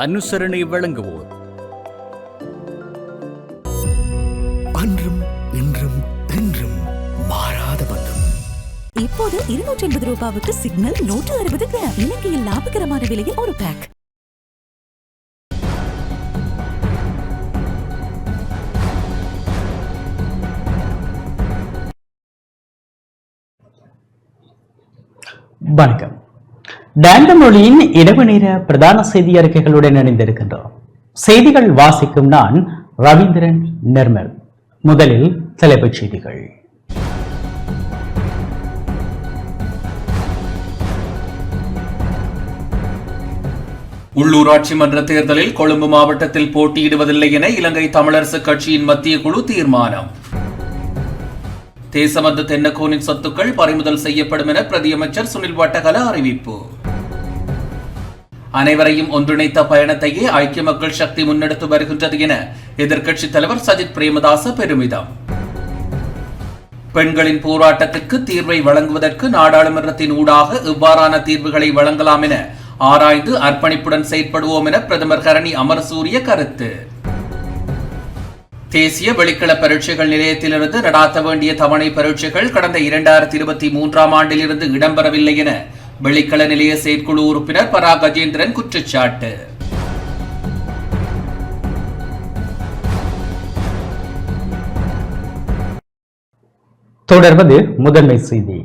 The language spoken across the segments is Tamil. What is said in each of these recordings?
அனுசரணை வழங்குவோர் அன்றும் இன்றும் என்றும் மாறாத பந்தம். இப்போது 250 ரூபாவுக்கு சிக்னல் 160 கிராம். இலங்கையில் லாபகரமான விலையில் ஒரு பேக். வணக்கம். டாண்டம் மொழியின் இரவு நேர பிரதான செய்தி அறிக்கைகளுடன் இணைந்திருக்கின்றோம். செய்திகள் வாசிக்கும் நான் ரவீந்திரன் நிர்மல். முதலில் தலைப்புச் செய்திகள். உள்ளூராட்சி மன்ற தேர்தலில் கொழும்பு மாவட்டத்தில் போட்டியிடுவதில்லை என இலங்கை தமிழரசு கட்சியின் மத்திய குழு தீர்மானம். தேசமந்து தென்னக்கோனின் சொத்துக்கள் பறிமுதல் செய்யப்படும் என பிரதியமைச்சர் சுனில் வட்டகல அறிவிப்பு. அனைவரையும் ஒன்றிணைத்த பயணத்தையே ஐக்கிய மக்கள் சக்தி முன்னெடுத்து வருகின்றது என எதிர்க்கட்சித் தலைவர் சஜித் பிரேமதாச பெருமிதம். பெண்களின் போராட்டத்திற்கு தீர்வை வழங்குவதற்கு நாடாளுமன்றத்தின் ஊடாக இவ்வாறான தீர்வுகளை வழங்கலாம் என ஆராய்ந்து அர்ப்பணிப்புடன் செயற்படுவோம் என பிரதமர் ஹரணி அமரசூரிய கருத்து. தேசிய வெளிக்கள பரீட்சைகள் நிலையத்திலிருந்து நடாத்த வேண்டிய தவணை பரீட்சைகள் கடந்த 2023 ஆண்டிலிருந்து இடம்பெறவில்லை என வெளிக்கள நிலைய செயற்குழு உறுப்பினர் பரா கஜேந்திரன் குற்றச்சாட்டு. தொடர்வது முதன்மை செய்தி.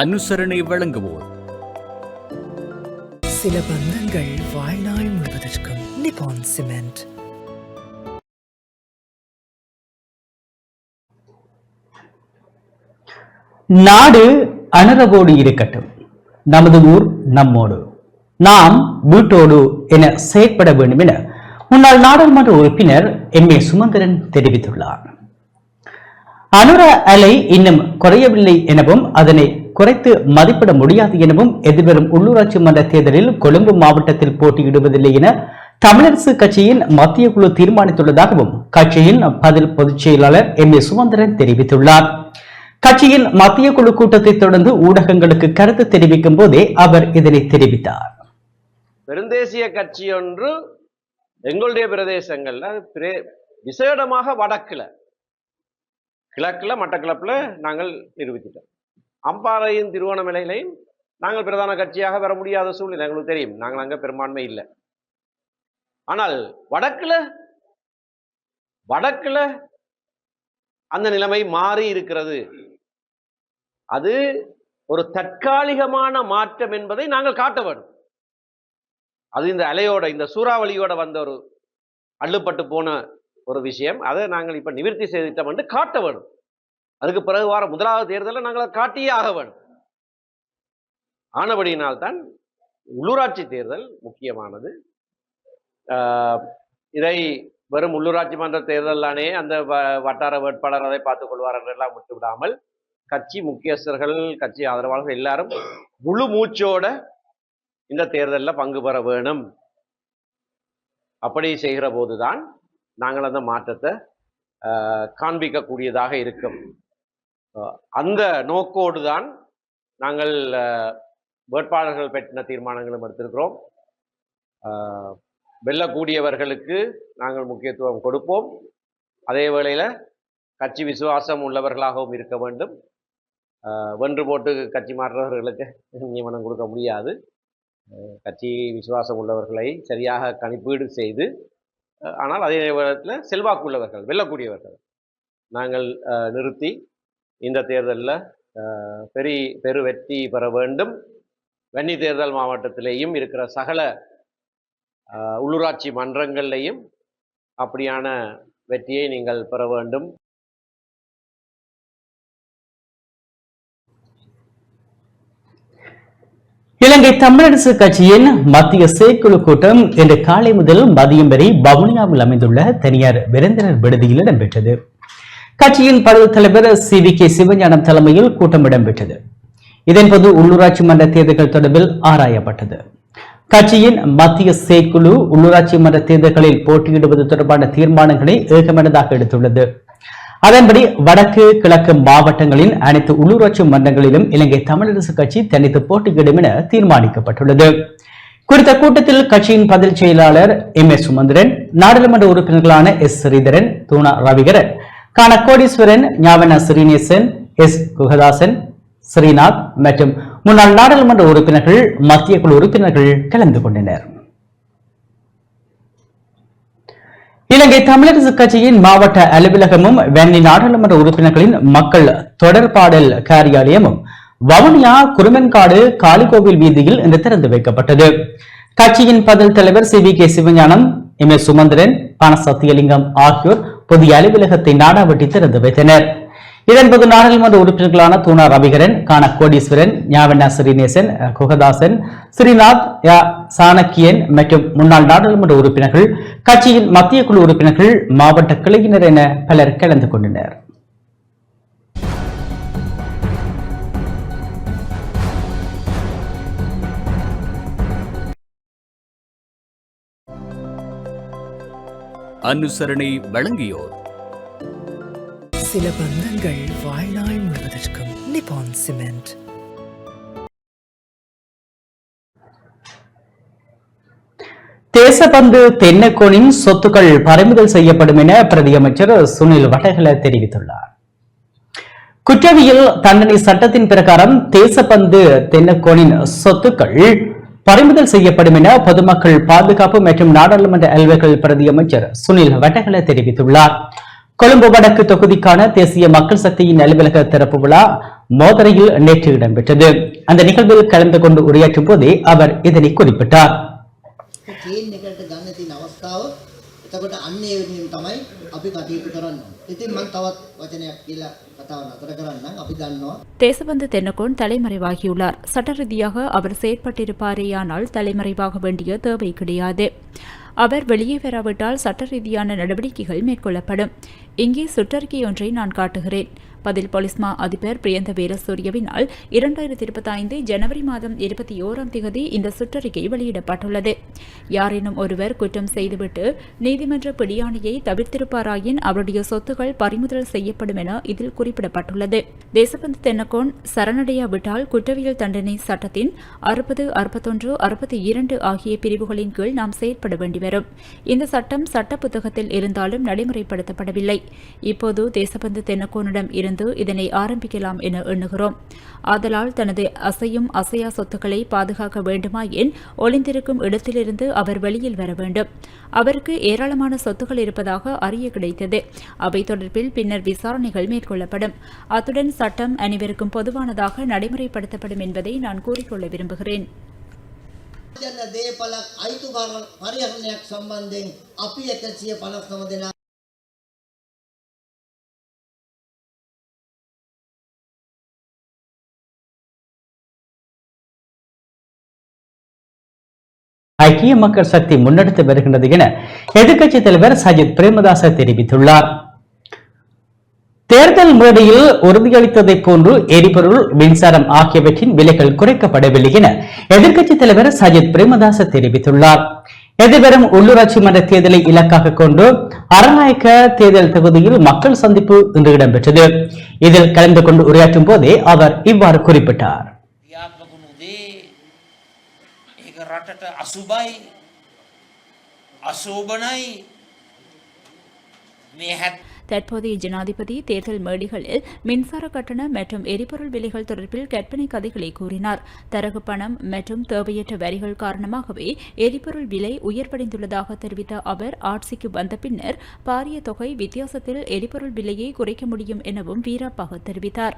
அனுசரணை வழங்குவோர் சில பந்தங்கள் வாழ்நாள் முழுவதற்கும். நிப்பான் சிமெண்ட். நாடு அனரவோடு இருக்கட்டும், நமது ஊர் நம்மோடு, நாம் வீட்டோடு என செயற்பட வேண்டும் என முன்னாள் நாடாளுமன்ற உறுப்பினர் எம்.ஏ. சுமந்திரன் தெரிவித்துள்ளார். அனுர அலை இன்னும் குறையவில்லை எனவும் அதனை குறைத்து மதிப்பிட முடியாது எனவும் எதிர்வரும் உள்ளூராட்சி மன்ற தேர்தலில் கொழும்பு மாவட்டத்தில் போட்டியிடுவதில்லை என தமிழரசு கட்சியின் மத்திய குழு தீர்மானித்துள்ளதாகவும் கட்சியின் பதில் பொதுச் செயலாளர் எம்.ஏ. சுமந்திரன் தெரிவித்துள்ளார். கட்சியின் மத்திய குழு கூட்டத்தை தொடர்ந்து ஊடகங்களுக்கு கருத்து தெரிவிக்கும் போதே அவர் இதனை தெரிவித்தார். பெருந்தேசிய கட்சி ஒன்று எங்களுடைய பிரதேசங்கள்ல விசேடமாக வடக்குல, கிழக்குல மட்டக்களப்புல நாங்கள் நிரூபிச்சிட்டோம். அம்பாறையும் திருவோணமலையிலையும் நாங்கள் பிரதான கட்சியாக வர முடியாத சூழ்நிலை எங்களுக்கு தெரியும். நாங்கள் அங்க பெரும்பான்மை இல்லை. ஆனால் வடக்குல அந்த நிலைமை மாறி இருக்கிறது. அது ஒரு தற்காலிகமான மாற்றம் என்பதை நாங்கள் காட்ட வேண்டும். அது இந்த அலையோட, இந்த சூறாவளியோட வந்த ஒரு அள்ளுப்பட்டு போன ஒரு விஷயம். அதை நாங்கள் இப்ப நிவர்த்தி செய்திட்டோம் என்று காட்ட வேண்டும். அதுக்கு பிறகு வார முதலாவது தேர்தலில் நாங்கள் காட்டியே ஆக வேண்டும். ஆனபடியினால்தான் உள்ளூராட்சி தேர்தல் முக்கியமானது. இதை வெறும் உள்ளூராட்சி மன்ற தேர்தலானே அந்த வட்டார வேட்பாளர் அதை பார்த்துக் கொள்வார் என்றெல்லாம் விட்டுவிடாமல் கட்சி முக்கியஸ்தர்கள், கட்சி ஆதரவாளர்கள் எல்லாரும் முழு மூச்சோட இந்த தேர்தலில் பங்கு பெற வேணும். அப்படி செய்கிற போதுதான் நாங்கள் அந்த மாற்றத்தை காண்பிக்கக்கூடியதாக இருக்கும். அந்த நோக்கோடு தான் நாங்கள் வேட்பாளர்கள் பற்றின தீர்மானங்களும் எடுத்திருக்கிறோம். வெல்லக்கூடியவர்களுக்கு நாங்கள் முக்கியத்துவம் கொடுப்போம். அதே வேளையில் கட்சி விசுவாசம் உள்ளவர்களாகவும் இருக்க வேண்டும். வென்று போட்டு கட்சி மாற்றவர்களுக்கு நியமனம் கொடுக்க முடியாது. கட்சி விசுவாசம் உள்ளவர்களை சரியாக கணிப்பீடு செய்து, ஆனால் அதே நேரத்தில் செல்வாக்கு உள்ளவர்கள், வெல்லக்கூடியவர்கள் நாங்கள் நிறுத்தி இந்த தேர்தலில் பெரு வெற்றி பெற வேண்டும். வன்னி தேர்தல் மாவட்டத்திலேயும் இருக்கிற சகல உள்ளூராட்சி மன்றங்கள்லையும் அப்படியான வெற்றியை நீங்கள் பெற வேண்டும். இலங்கை தமிழரசு கட்சியின் மத்திய செயற்குழு கூட்டம் இன்று காலை முதல் மதியம் வரை வவுனியாவில் அமைந்துள்ள தனியார் விருந்தினர் விடுதியில் இடம்பெற்றது. கட்சியின் பழுவு தலைவர் CVK சிவஞானம் தலைமையில் கூட்டம் இடம்பெற்றது. இதன்போது உள்ளூராட்சி மன்ற தேர்தல்கள் தொடர்பில் ஆராயப்பட்டது. கட்சியின் மத்திய செயற்குழு உள்ளூராட்சி மன்ற தேர்தல்களில் போட்டியிடுவது தொடர்பான தீர்மானங்களை ஏகமனதாக எடுத்துள்ளது. அதன்படி வடக்கு கிழக்கு மாவட்டங்களின் அனைத்து உள்ளூராட்சி மன்றங்களிலும் இலங்கை தமிழரசு கட்சி தனித்து போட்டியிடும் என தீர்மானிக்கப்பட்டுள்ளது. குறித்த கூட்டத்தில் கட்சியின் பதில் செயலாளர் எம்.ஏ. சுமந்திரன், நாடாளுமன்ற உறுப்பினர்களான எஸ். ஸ்ரீதரன், தூணா ரவிகரன், கான கோடீஸ்வரன், ஞாவண்ணா ஸ்ரீநேசன், எஸ். குகதாசன், ஸ்ரீநாத் மற்றும் முன்னாள் நாடாளுமன்ற உறுப்பினர்கள், மத்திய குழு உறுப்பினர்கள் கலந்து கொண்டனர். இலங்கை தமிழரசு கட்சியின் மாவட்ட அலுவலகமும் வன்னி நாடாளுமன்ற உறுப்பினர்களின் மக்கள் தொடர்பாடல் காரியாலயமும் வவுனியா குருமென்காடு காளிகோவில் வீதியில் இன்று திறந்து வைக்கப்பட்டது. கட்சியின் பதில் தலைவர் சி.வி.கே. சிவஞானம், எம்.ஏ. சுமந்திரன், பான சத்தியலிங்கம் ஆகியோர் புதிய அலுவலகத்தை நாடாவட்டி திறந்து வைத்தனர். இதன்போது நாடாளுமன்ற உறுப்பினர்களான தூணா ரவிகரன், கான கோடீஸ்வரன், ஞாவண்ணா ஸ்ரீநேசன், குகதாசன், ஸ்ரீநாத், சாணக்கியன் மற்றும் முன்னாள் நாடாளுமன்ற உறுப்பினர்கள், கட்சியின் மத்திய குழு உறுப்பினர்கள், மாவட்ட கிளையினர் என பலர் கலந்து கொண்டனர். அனுசரணை வழங்கியோர் சில பந்தங்கள் வாழ்நாள் முழுவதற்கும் நிப்பான் சிமெண்ட். தேசபந்து தென்னக்கோனின் சொத்துக்கள் பறிமுதல் செய்யப்படும் என பிரதியமைச்சர் சுனில் வடகல தெரிவித்துள்ளார். குற்றவியல் தண்டனை சட்டத்தின் பிரகாரம் தேசபந்து தென்னக்கோனின் சொத்துக்கள் பறிமுதல் செய்யப்படும் என பொதுமக்கள் பாதுகாப்பு மற்றும் நாடாளுமன்ற அலுவல்கள் பிரதியமைச்சர் சுனில் வடகல தெரிவித்துள்ளார். கொழும்பு வடக்கு தொகுதிக்கான தேசிய மக்கள் சக்தியின் அலுவலக திறப்பு விழா மோதரையில் நேற்று இடம்பெற்றது. அந்த நிகழ்வில் கலந்து கொண்டு உரையாற்றும் போதே அவர் இதனை குறிப்பிட்டார். தேசபந்து தென்னக்கோன் தலைமறைவாகியுள்ளார். சட்ட ரீதியாக அவர் செயற்பட்டிருப்பாரேயானால் தலைமறைவாக வேண்டிய தேவை கிடையாது. அவர் வெளியே வராவிட்டால் சட்ட ரீதியான நடவடிக்கைகள் மேற்கொள்ளப்படும். இங்கே சுற்றறிக்கை ஒன்றை நான் காட்டுகிறேன். பதில் போலீஸ் மா அதிபர் பிரியந்த வீரசூரியவினால் 2025 ஜனவரி மாதம் 21 இந்த சுற்றறிக்கை வெளியிடப்பட்டுள்ளது. யாரேனும் ஒருவர் குற்றம் செய்துவிட்டு நீதிமன்ற பிடியாணையை தவிர்த்திருப்பாராயின் அவருடைய சொத்துக்கள் பறிமுதல் செய்யப்படும் என இதில் குறிப்பிடப்பட்டுள்ளது. தேசபந்து தென்னக்கோன் சரணடையாவிட்டால் குற்றவியல் தண்டனை சட்டத்தின் 60, 61, 62 ஆகிய பிரிவுகளின் கீழ் நாம் செயற்பட வேண்டி வரும். இந்த சட்டம் சட்ட புத்தகத்தில் இருந்தாலும் நடைமுறைப்படுத்தப்படவில்லை. இப்போது தேசபந்து தென்னக்கோனிடம் இருந்து இதனை ஆரம்பிக்கலாம் என எண்ணுகிறோம். ஆதலால் தனது அசையும் அசையா சொத்துக்களை பாதுகாக்க வேண்டுமாயின் ஒளிந்திருக்கும் இடத்திலிருந்து அவர் வெளியில் வர வேண்டும். அவருக்கு ஏராளமான சொத்துக்கள் இருப்பதாக அறிய கிடைத்தது. அவை தொடர்பில் பின்னர் விசாரணைகள் மேற்கொள்ளப்படும். அத்துடன் சட்டம் அனைவருக்கும் பொதுவானதாக நடைமுறைப்படுத்தப்படும் என்பதை நான் கூறிக்கொள்ள விரும்புகிறேன். ஐக்கிய மக்கள் சக்தி முன்னெடுத்து வருகின்றது என எதிர்க்கட்சித் தலைவர் சஜித் பிரேமதாச தெரிவித்துள்ளார். தேர்தல் மேடையில் உறுதியளித்ததைப் போன்று எரிபொருள், மின்சாரம் ஆகியவற்றின் விலைகள் குறைக்கப்படவில்லை என எதிர்க்கட்சித் தலைவர் சஜித் பிரேமதாச தெரிவித்துள்ளார். எதிர்வரும் உள்ளூராட்சி மன்ற தேர்தலை இலக்காக கொண்டு அரநாயக்க தேர்தல் தொகுதியில் மக்கள் சந்திப்பு இன்று இடம்பெற்றது. இதில் கலந்து கொண்டு உரையாற்றும் போதே அவர் இவ்வாறு குறிப்பிட்டார். රටට අසුබයි අශෝභනයි මේ தற்போதைய ஜனாதிபதி தேர்தல் மேடைகளில் மின்சார கட்டண மற்றும் எரிபொருள் விலைகள் தொடர்பில் கற்பனை கதைகளை கூறினார். தரகு பணம் மற்றும் தேவையற்ற வரிகள் காரணமாகவே எரிபொருள் விலை உயர்வடைந்துள்ளதாக தெரிவித்த அவர் ஆட்சிக்கு வந்த பின்னர் பாரிய தொகை வித்தியாசத்தில் எரிபொருள் விலையை குறைக்க முடியும் எனவும் வீராப்பாக தெரிவித்தார்.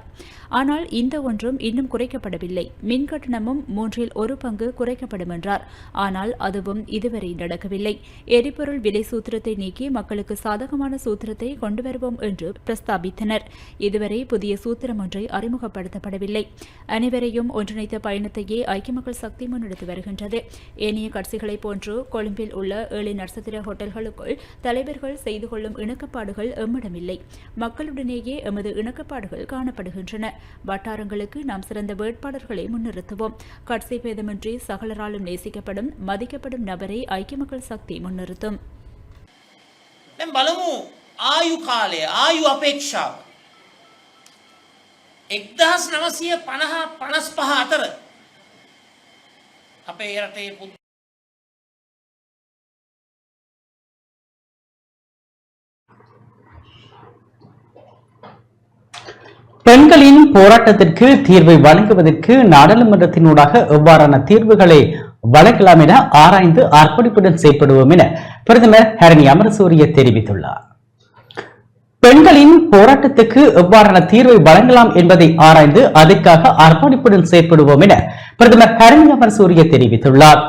ஆனால் இந்த ஒன்றும் இன்னும் குறைக்கப்படவில்லை. மின் கட்டணமும் 1/3 பங்கு குறைக்கப்படும் என்றார். ஆனால் அதுவும் இதுவரை நடக்கவில்லை. எரிபொருள் விலை சூத்திரத்தை நீக்கி மக்களுக்கு சாதகமான சூத்திரத்தை கொண்டு வருவோம் என்று பிரஸ்தாபித்தனர். இதுவரை புதிய சூத்திரம் ஒன்றை அறிமுகப்படுத்தப்படவில்லை. அனைவரையும் ஒன்றிணைத்த பயணத்தையே ஐக்கிய மக்கள் சக்தி முன்னெடுத்து வருகின்றது. ஏனைய கட்சிகளைப் போன்று கொழும்பில் உள்ள 7 நட்சத்திர ஹோட்டல்களுக்குள் தலைவர்கள் செய்து கொள்ளும் இணக்கப்பாடுகள் எம்மிடமில்லை. மக்களுடனேயே எமது இணக்கப்பாடுகள் காணப்படுகின்றன. வட்டாரங்களுக்கு நாம் சிறந்த வேட்பாளர்களை முன்னிறுத்துவோம். கட்சி பேதமின்றி சகலராலும் நேசிக்கப்படும் மதிக்கப்படும் நபரை ஐக்கிய மக்கள் சக்தி முன்னிறுத்தும். ආයු කාලය ආයු අපේක්ෂාව 1950 අතර අපේ රටේ பெண்களின் போராட்டத்திற்கு தீர்வை வழங்குவதற்கு நாடாளுமன்றத்தினூடாக எவ்வாறான தீர்வுகளை வழங்கலாம் என ஆராய்ந்து அர்ப்பணிப்புடன் செயல்படுவோம் என பிரதமர் ஹரணி அமரசூரிய தெரிவித்துள்ளார். பெண்களின் போராட்டத்துக்கு எவ்வாறான தீர்வை வழங்கலாம் என்பதை ஆராய்ந்து அதற்காக அர்ப்பணிப்புடன் செயல்படுவோம் என பிரதமர் ஹரணி அமரசூரிய தெரிவித்துள்ளார்.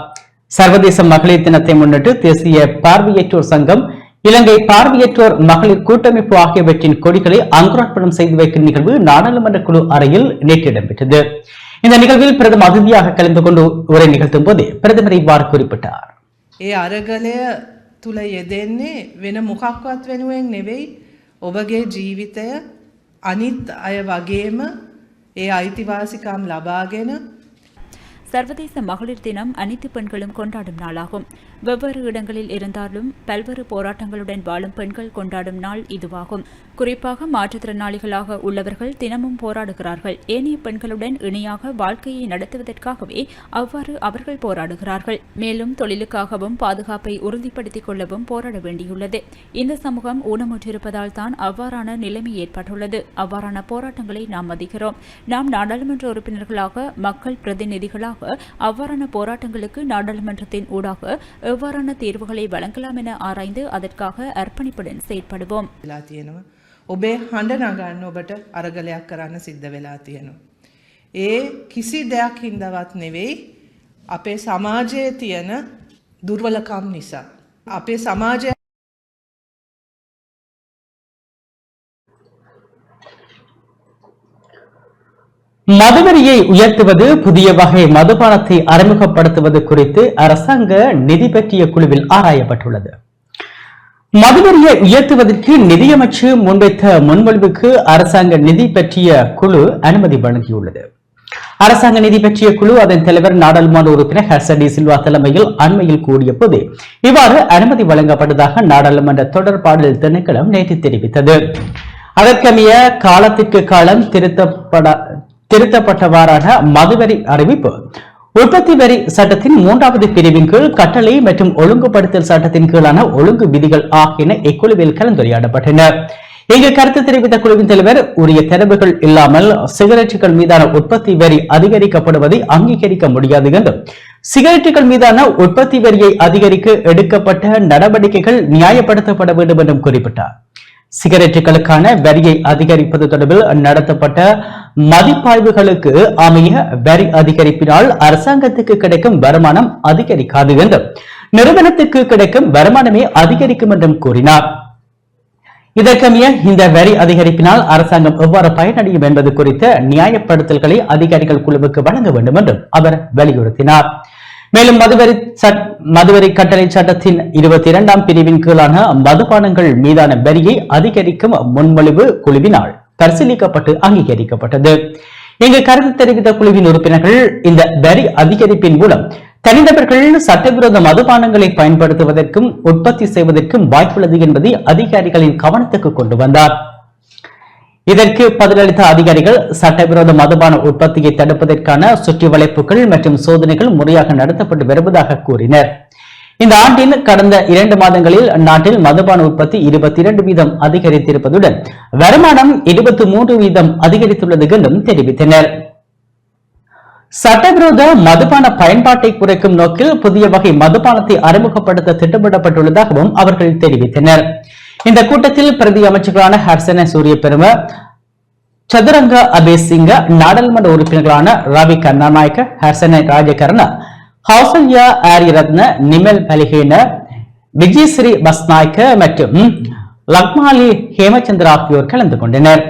சர்வதேச மகளிர் தினத்தை முன்னிட்டு தேசிய பார்வையற்றோர் சங்கம், இலங்கை பார்வையற்றோர் மகளிர் கூட்டமைப்பு ஆகியவற்றின் கொடிகளை அங்குரார்ப்பணம் செய்து வைக்கும் நிகழ்வு நாடாளுமன்ற குழு அறையில் நேற்று இடம்பெற்றது. இந்த நிகழ்வில் பிரதமர் அதிதியாக கலந்து கொண்டு உரை நிகழ்த்தும் போது பிரதமர் இவ்வாறு குறிப்பிட்டார். ඒ අරගලය තුල යෙදෙන්නේ වෙන මොකක්වත් වෙනුවෙන් නෙවෙයි, ඔබගේ ජීවිතය අනිත් අය වගේම ඒ අයිතිවාසිකම් ලබාගෙන. சர்வதேச மகளிர் தினம் அனைத்து பெண்களும் கொண்டாடும் நாளாகும். வெவ்வேறு இடங்களில் இருந்தாலும் பல்வேறு போராட்டங்களுடன் வாழும் பெண்கள் கொண்டாடும் நாள் இதுவாகும். குறிப்பாக மாற்றுத்திறனாளிகளாக உள்ளவர்கள் தினமும் போராடுகிறார்கள். ஏனைய பெண்களுடன் இணையாக வாழ்க்கையை நடத்துவதற்காகவே அவ்வாறு அவர்கள் போராடுகிறார்கள். மேலும் தொழிலுக்காகவும் பாதுகாப்பை உறுதிப்படுத்திக் கொள்ளவும் போராட வேண்டியுள்ளது. இந்த சமூகம் ஊனமுற்றிருப்பதால் தான் அவ்வாறான நிலைமை ஏற்பட்டுள்ளது. அவ்வாறான போராட்டங்களை நாம் மதிக்கிறோம். நாம் நாடாளுமன்ற உறுப்பினர்களாக, மக்கள் பிரதிநிதிகளாக அவ்வாறான போராட்டங்களுக்கு நாடாளுமன்றத்தின் ஊடாக எவ்வாறான தீர்வுகளை வழங்கலாம் என ஆராய்ந்து அதற்காக அர்ப்பணிப்புடன் செயற்படுவோம். ඔබේ හඬ නගන්න ඔබට අරගලයක් කරන්න සිද්ධ වෙලා තියෙනවා. ඒ කිසි දෙයක් හින්දාවත් නෙවෙයි, අපේ සමාජයේ තියෙන දුර්වලකම් නිසා. අපේ සමාජය மதுவரியை உயர்த்துவது, புதிய வகை மதுபானத்தை அறிமுகப்படுத்துவது குறித்து அரசாங்க நிதி பற்றிய குழுவில் ஆராயப்பட்டுள்ளது. மதுவரியை உயர்த்துவதற்கு நிதியமைச்சு முன்வைத்த முன்மொழிவுக்கு அரசாங்க நிதி பற்றிய குழு அனுமதி வழங்கியுள்ளது. அரசாங்க நிதி பற்றிய குழு அதன் தலைவர் நாடாளுமன்ற உறுப்பினர் ஹர்சடி சில்வா தலைமையில் அண்மையில் கூடிய போது இவ்வாறு அனுமதி வழங்கப்பட்டதாக நாடாளுமன்ற தொடர்பாடல் திணைக்களம் நேற்று தெரிவித்தது. அதற்கமைய காலத்திற்கு காலம் திருத்தப்பட்டவாறான மதுவரி அறிவிப்பு உற்பத்தி வரி சட்டத்தின் 3வது பிரிவின் கீழ் கட்டளை மற்றும் ஒழுங்குபடுத்தல் சட்டத்தின் கீழான ஒழுங்கு விதிகள் ஆகியன இக்குழுவில் கலந்துரையாடப்பட்டன. இங்கு கருத்து தெரிவித்த குழுவின் தலைவர், உரிய தரவுகள் இல்லாமல் சிகரெட்டுகள் மீதான உற்பத்தி வரி அதிகரிக்கப்படுவதை அங்கீகரிக்க முடியாது என்றும், சிகரெட்டுகள் மீதான உற்பத்தி வரியை அதிகரிக்க எடுக்கப்பட்ட நடவடிக்கைகள் நியாயப்படுத்தப்பட வேண்டும் என்றும் குறிப்பிட்டார். சிகரெட்டுகளுக்கான வரியை அதிகரிப்பது தொடர்பில் நடத்தப்பட்ட மதிப்பாய்வுகளுக்கு அமைய வரி அதிகரிப்பினால் அரசாங்கத்துக்கு கிடைக்கும் வருமானம் அதிகரிக்காது என்றும், நிறுவனத்துக்கு கிடைக்கும் வருமானமே அதிகரிக்கும் என்றும் கூறினார். இதற்கமைய இந்த வரி அதிகரிப்பினால் அரசாங்கம் எவ்வாறு பயனடையும் என்பது குறித்த நியாயப்படுத்தல்களை அதிகாரிகள் குழுவுக்கு வழங்க வேண்டும் என்றும் அவர் வலியுறுத்தினார். மேலும் மதுவரி கட்டளை சட்டத்தின் 22ஆம் பிரிவின் கீழான மதுபானங்கள் மீதான வரியை அதிகரிக்கும் முன்மொழிவு குழுவினால் பரிசீலிக்கப்பட்டு அங்கீகரிக்கப்பட்டது. இங்கு கருத்து தெரிவித்த குழுவின் உறுப்பினர்கள், இந்த வரி அதிகரிப்பின் மூலம் தனிநபர்கள் சட்டவிரோத மதுபானங்களை பயன்படுத்துவதற்கும் உற்பத்தி செய்வதற்கும் வாய்ப்புள்ளது என்பதை அதிகாரிகளின் கவனத்துக்கு கொண்டு வந்தார். இதற்கு பதிலளித்த அதிகாரிகள், சட்டவிரோத மதுபான உற்பத்தியை தடுப்பதற்கான சுற்றி வளைப்புகள் மற்றும் சோதனைகள் முறையாக நடத்தப்பட்டு வருவதாக கூறினர். இந்த ஆண்டின் கடந்த 2 மாதங்களில் நாட்டில் மதுபான உற்பத்தி 22% அதிகரித்திருப்பதுடன் வருமானம் 23% அதிகரித்துள்ளது என்றும் தெரிவித்தனர். சட்டவிரோத மதுபான பயன்பாட்டை குறைக்கும் நோக்கில் புதிய வகை மதுபானத்தை அறிமுகப்படுத்த திட்டமிடப்பட்டுள்ளதாகவும் அவர்கள் தெரிவித்தனர். இந்த கூட்டத்தில் பிரதி அமைச்சர்களான ஹர்சன சூரியபெரும, சதுரங்க அபேசிங்க, நாடாளுமன்ற உறுப்பினர்களான ரவி கருணாநாயக்க, ஹர்சன ராஜகரண, ஹவுசல்யா ஆரியரத்ன, நிமல் பலிகேன, விஜயஸ்ரீ பஸ்நாயக்க மற்றும் லக்மாலி ஹேமச்சந்திர ஆகியோர் கலந்து கொண்டனர்.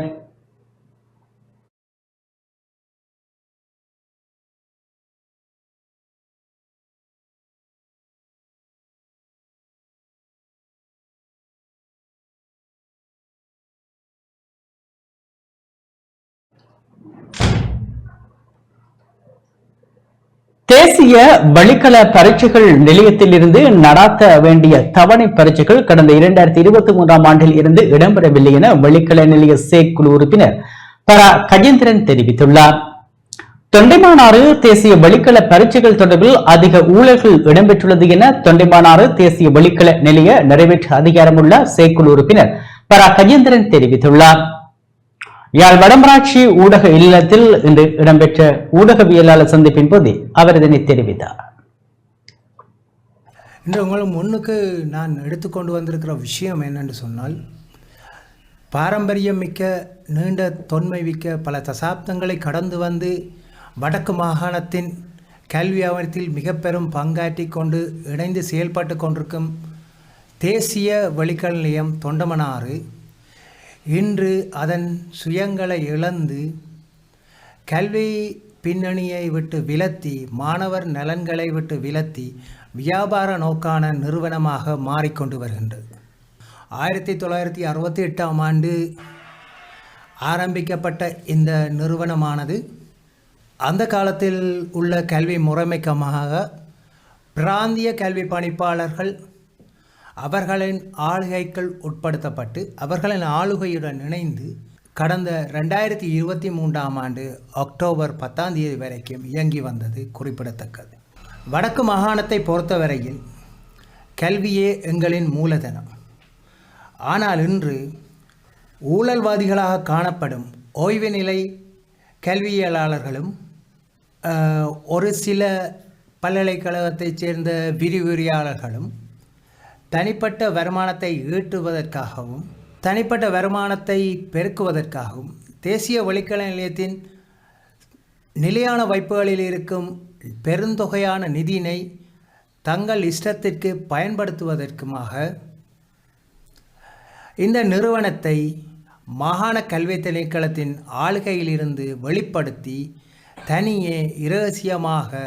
தேசிய வழிகள பரீட்சைகள் நிலையத்தில் இருந்து நடாத்த வேண்டிய தவணை பரீட்சைகள் கடந்த 2023ஆம் ஆண்டில் இருந்து இடம்பெறவில்லை என வழிகள நிலைய செயற்குழு உறுப்பினர் பரா கஜேந்திரன் தெரிவித்துள்ளார். தொண்டைமானாறு தேசிய வழிகள பரீட்சைகள் தொடர்பில் அதிக ஊழல்கள் இடம்பெற்றுள்ளது என தொண்டைமானாறு தேசிய வழிகள நிலைய நிறைவேற்று அதிகாரமுள்ள செயற்குழு உறுப்பினர் பரா கஜேந்திரன் தெரிவித்துள்ளார். யாழ் வடமராட்சி ஊடக இல்லத்தில் இன்று இடம்பெற்ற ஊடகவியலாளர் சந்திப்பின் போது அவர் இதனை தெரிவித்தார். இன்று உங்கள் முன்னுக்கு நான் எடுத்துக்கொண்டு வந்திருக்கிற விஷயம் என்னென்று சொன்னால், பாரம்பரியம் மிக்க நீண்ட தொன்மை மிக்க பல தசாப்தங்களை கடந்து வந்து வடக்கு மாகாணத்தின் கல்வி அமையத்தில் மிக பெரும் பங்காற்றி கொண்டு இணைந்து செயல்பட்டு கொண்டிருக்கும் தேசிய வழிகள நிலையம் தொண்டமனாறு இன்று அதன் சுயங்களை இழந்து கல்வி பின்னணியை விட்டு விலத்தி மாணவர் நலன்களை விட்டு விலத்தி வியாபார நோக்கான நிறுவனமாக மாறிக்கொண்டு வருகின்றது. 1968ஆம் ஆண்டு ஆரம்பிக்கப்பட்ட இந்த நிறுவனமானது அந்த காலத்தில் உள்ள கல்வி முறைமைக்கமாக பிராந்திய கல்வி பணிப்பாளர்கள் அவர்களின் ஆளுகைக்குள் உட்படுத்தப்பட்டு அவர்களின் ஆளுகையுடன் இணைந்து கடந்த 2023ஆம் ஆண்டு அக்டோபர் 10ஆம் தேதி வரைக்கும் இயங்கி வந்தது குறிப்பிடத்தக்கது. வடக்கு மாகாணத்தை பொறுத்தவரையில் கல்வியே எங்களின் மூலதனம். ஆனால் இன்று ஊழல்வாதிகளாக காணப்படும் ஓய்வு நிலை கல்வியலாளர்களும் ஒரு சில பல்கலைக்கழகத்தைச் சேர்ந்த விரிவுரையாளர்களும் தனிப்பட்ட வருமானத்தை ஈட்டுவதற்காகவும் தனிப்பட்ட வருமானத்தை பெருக்குவதற்காகவும் தேசிய வழிகள நிலையத்தின் நிலையான வைப்புகளில் இருக்கும் பெருந்தொகையான நிதியினை தங்கள் இஷ்டத்திற்கு பயன்படுத்துவதற்குமாக இந்த நிறுவனத்தை மாகாண கல்வி திணைக்களத்தின் ஆளுகையிலிருந்து வெளிப்படுத்தி தனியே இரகசியமாக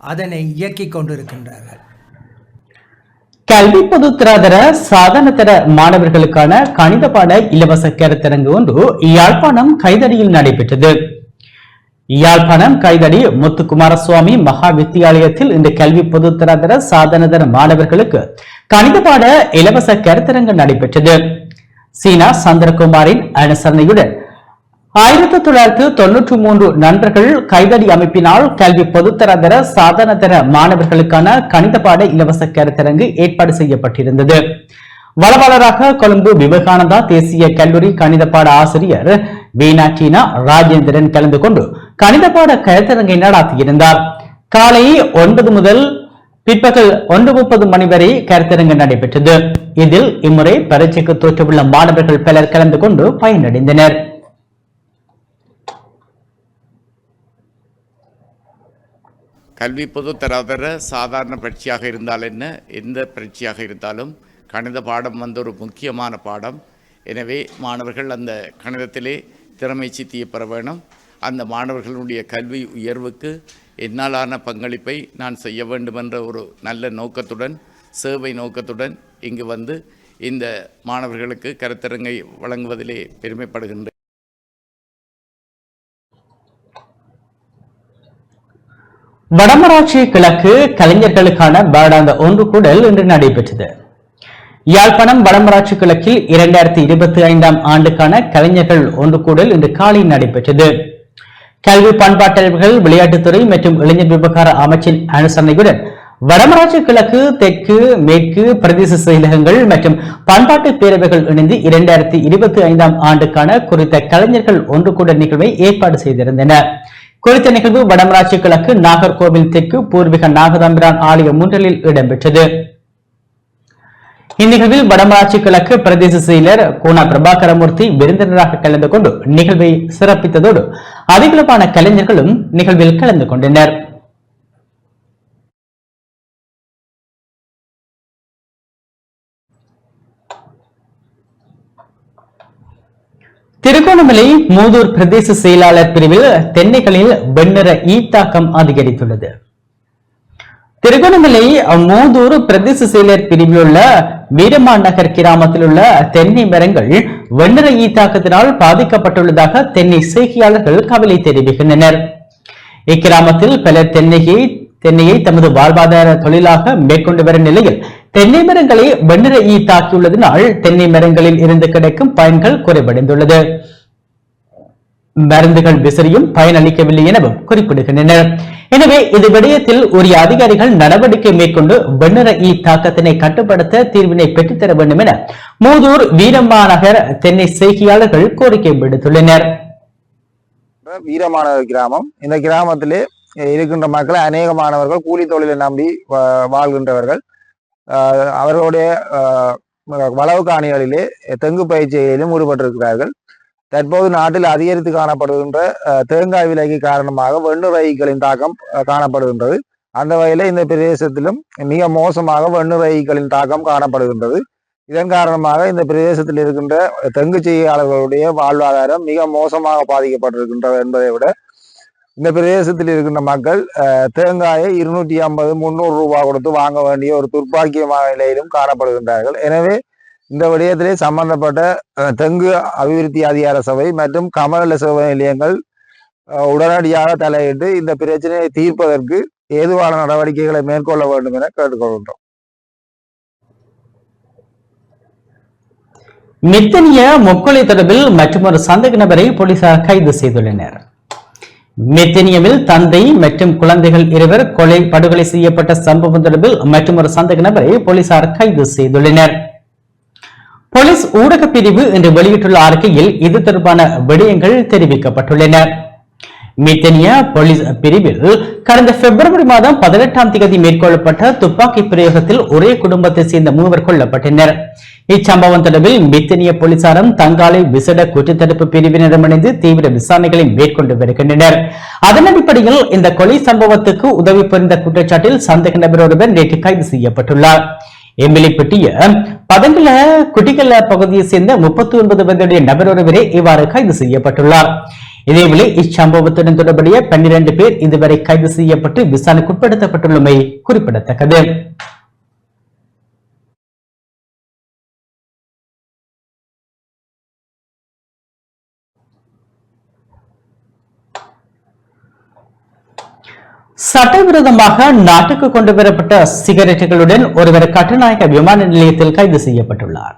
அதனை இயக்கிக் கொண்டிருக்கின்றார்கள். கல்வி பொதுத்தராதர சாதனதர மாணவர்களுக்கான கணித பாட இலவச கருத்தரங்கு ஒன்று யாழ்ப்பாணம் கைதடியில் நடைபெற்றது. யாழ்ப்பாணம் கைதடி முத்துக்குமாரசுவாமி மகா வித்தியாலயத்தில் இந்த கல்வி பொதுத்தராதர சாதனதர மாணவர்களுக்கு கணித பாட இலவச கருத்தரங்கு நடைபெற்றது. சீனா சந்திரகுமாரின் அனுசரணையுடன் 1993 நண்பர்கள் கைதடி அமைப்பினால் கல்வி பொதுத்தராதர சாதனதர மாணவர்களுக்கான கணித பாட இலவச கருத்தரங்கு ஏற்பாடு செய்யப்பட்டிருந்தது. வளவாளராக கொழும்பு விவேகானந்தா தேசிய கல்லூரி கணித பாட ஆசிரியர் வீணாச்சீனா ராஜேந்திரன் கலந்து கொண்டு கணித பாட கருத்தரங்கை நடாத்தியிருந்தார். காலை 9 முதல் பிற்பகல் 1:30 மணி வரை கருத்தரங்கு நடைபெற்றது. இதில் இம்முறை பரீட்சைக்கு தோற்றவுள்ள மாணவர்கள் பலர் கலந்து கொண்டு பயனடைந்தனர். கல்வி பொதுத்தராதர சாதாரண பரீட்சையாக இருந்தால் என்ன, எந்த பரீட்சையாக இருந்தாலும் கணித பாடம் ஒரு முக்கியமான பாடம். எனவே மாணவர்கள் அந்த கணிதத்திலே திறமை சித்தியை பெற வேணும். அந்த மாணவர்களுடைய கல்வி உயர்வுக்கு என்னாலான பங்களிப்பை நான் செய்ய வேண்டும் என்ற ஒரு நல்ல நோக்கத்துடன், சேவை நோக்கத்துடன் இங்கு வந்து இந்த மாணவர்களுக்கு கருத்தரங்கை வழங்குவதிலே பெருமைப்படுகின்றேன். வடமராட்சி கிழக்கு கலைஞர்களுக்கான வருடாந்த ஒன்று கூடல் இன்று நடைபெற்றது. யாழ்ப்பாணம் வடமராட்சி கிழக்கில் 2025ஆம் ஆண்டுக்கான கலைஞர்கள் ஒன்று கூடல் இன்று காலை நடைபெற்றது. கல்வி பண்பாட்டல்கள் விளையாட்டுத்துறை மற்றும் இளைஞர் விவகார அமைச்சின் அனுசரணையுடன் வடமராட்சி கிழக்கு தெற்கு மேற்கு பிரதேச செயலகங்கள் மற்றும் பண்பாட்டு பேரவைகள் இணைந்து 2025ஆம் ஆண்டுக்கான குறித்த கலைஞர்கள் ஒன்று கூடல் நிகழ்வை ஏற்பாடு செய்திருந்தன. குறித்த நிகழ்வு வடமராட்சி கிழக்கு நாகர்கோவில் தெற்கு பூர்வீக நாகதம்பிரான் ஆலய முன்றலில் இடம்பெற்றது. இந்நிகழ்வில் வடமராட்சி கிழக்கு பிரதேச செயலர் கோனா பிரபாகரமூர்த்தி விருந்தினராக கலந்து கொண்டு நிகழ்வை சிறப்பித்ததோடு அதிகளவான கலைஞர்களும் நிகழ்வில் கலந்து கொண்டனர். திருகோணமலை மூதூர் பிரதேச செயலாளர் பிரிவில் தென்னைகளில் வெண்ணிற ஈத்தாக்கம் அதிகரித்துள்ளது. திருகோணமலை மூதூர் பிரதேச செயலர் பிரிவில் உள்ள வீரமான் நகர் கிராமத்தில் உள்ள தென்னை மரங்கள் வெண்ணிற ஈத்தாக்கத்தினால் பாதிக்கப்பட்டுள்ளதாக தென்னை செய்கையாளர்கள் கவலை தெரிவிக்கின்றனர். இக்கிராமத்தில் பலர் தென்னையை தமது வாழ்வாதார தொழிலாக மேற்கொண்டு வரும் நிலையில் தென்னை மரங்களை வெண்ணிற ஈ தாக்கியுள்ளதனால் தென்னை மரங்களில் இருந்து கிடைக்கும் பயன்கள் குறைவடைந்துள்ளது. மருந்துகள் விசிறியும் பயனளிக்கவில்லை எனவும் குறிப்பிடுகின்றனர். எனவே இது விடயத்தில் உரிய அதிகாரிகள் நடவடிக்கை மேற்கொண்டு வெண்ணிற ஈ தாக்கத்தினை கட்டுப்படுத்த தீர்வினை பெற்றுத்தர வேண்டும் என மூதூர் வீரமாநகர் தென்னை செய்கையாளர்கள் கோரிக்கை விடுத்துள்ளனர். வீரமாநகர் கிராமம், இந்த கிராமத்திலே இருக்கின்ற மக்கள் அநேகமானவர்கள் கூலி தொழிலை நம்பி வாழ்கின்றவர்கள். அவர்களுடைய வளவு காணிகளிலே தெங்கு பயிற்சியிலும் ஈடுபட்டிருக்கிறார்கள். தற்போது நாட்டில் அதிகரித்து காணப்படுகின்ற தேங்காய் விலைக்கு காரணமாக வெண்ணுரைகளின் தாக்கம் காணப்படுகின்றது. அந்த வகையில் இந்த பிரதேசத்திலும் மிக மோசமாக வெண்ணுரைகளின் தாக்கம் காணப்படுகின்றது. இதன் காரணமாக இந்த பிரதேசத்தில் இருக்கின்ற தெங்கு செய்கையாளர்களுடைய வாழ்வாதாரம் மிக மோசமாக பாதிக்கப்பட்டிருக்கின்றது என்பதை விட இந்த பிரதேசத்தில் இருக்கின்ற மக்கள் தேங்காயை 250-300 ரூபாய் கொடுத்து வாங்க வேண்டிய ஒரு துர்ப்பாக்கியமான நிலையிலும் காணப்படுகின்றார்கள். எனவே இந்த விடயத்திலே சம்பந்தப்பட்ட தெங்கு அபிவிருத்தி அதிகார சபை மற்றும் கமநல சேவை நிலையங்கள் உடனடியாக தலையிட்டு இந்த பிரச்சனையை தீர்ப்பதற்கு ஏதுவான நடவடிக்கைகளை மேற்கொள்ள வேண்டும் என கேட்டுக்கொள்கின்றோம். மித்தனிய முக்கொலை தொடர்பில் மற்றொரு சந்தேக நபரை போலீசார் கைது செய்துள்ளனர். மெத்தனியமில் தந்தை மற்றும் குழந்தைகள் இருவர் படுகொலை செய்யப்பட்ட சம்பவம் தொடர்பில் மற்றொரு சந்தேக நபரை போலீசார் கைது செய்துள்ளனர். போலீஸ் ஊடக பிரிவு இன்று வெளியிட்டுள்ள அறிக்கையில் இது தொடர்பான விடயங்கள் தெரிவிக்கப்பட்டுள்ளன. மெத்தனிய போலீஸ் பிரிவில் கடந்த பிப்ரவரி மாதம் 18ஆம் தேதி மேற்கொள்ளப்பட்ட துப்பாக்கி பிரயோகத்தில் ஒரே குடும்பத்தை சேர்ந்த 3 கொல்லப்பட்டனர். இச்சம்பவம் தொடர்பில் மெத்தனிய போலீசாரும் தங்காலை விசேட குற்றத்தடுப்பு பிரிவினரிடமிருந்து தீவிர விசாரணைகளை மேற்கொண்டு வருகின்றனர். அதன் அடிப்படையில் இந்த கொலை சம்பவத்துக்கு உதவி புரிந்த குற்றச்சாட்டில் சந்தேக நபர் ஒருவர் நேற்று கைது செய்யப்பட்டுள்ளார். எம்பிலிப்பட்டிய பதங்கல குட்டிகல்ல பகுதியை சேர்ந்த 39 வயதுடைய நபர் ஒருவரே இவ்வாறு கைது செய்யப்பட்டுள்ளார். இதேவேளை இச்சம்பவத்துடன் தொடர்புடைய 12 பேர் இதுவரை கைது செய்யப்பட்டு விசாரணைக்கு உட்படுத்தப்பட்டுள்ளமை குறிப்பிடத்தக்கது. சட்டவிரோதமாக நாட்டுக்கு கொண்டு வரப்பட்ட சிகரெட்டுகளுடன் ஒருவர் கட்டுநாயக்க விமான நிலையத்தில் கைது செய்யப்பட்டுள்ளார்.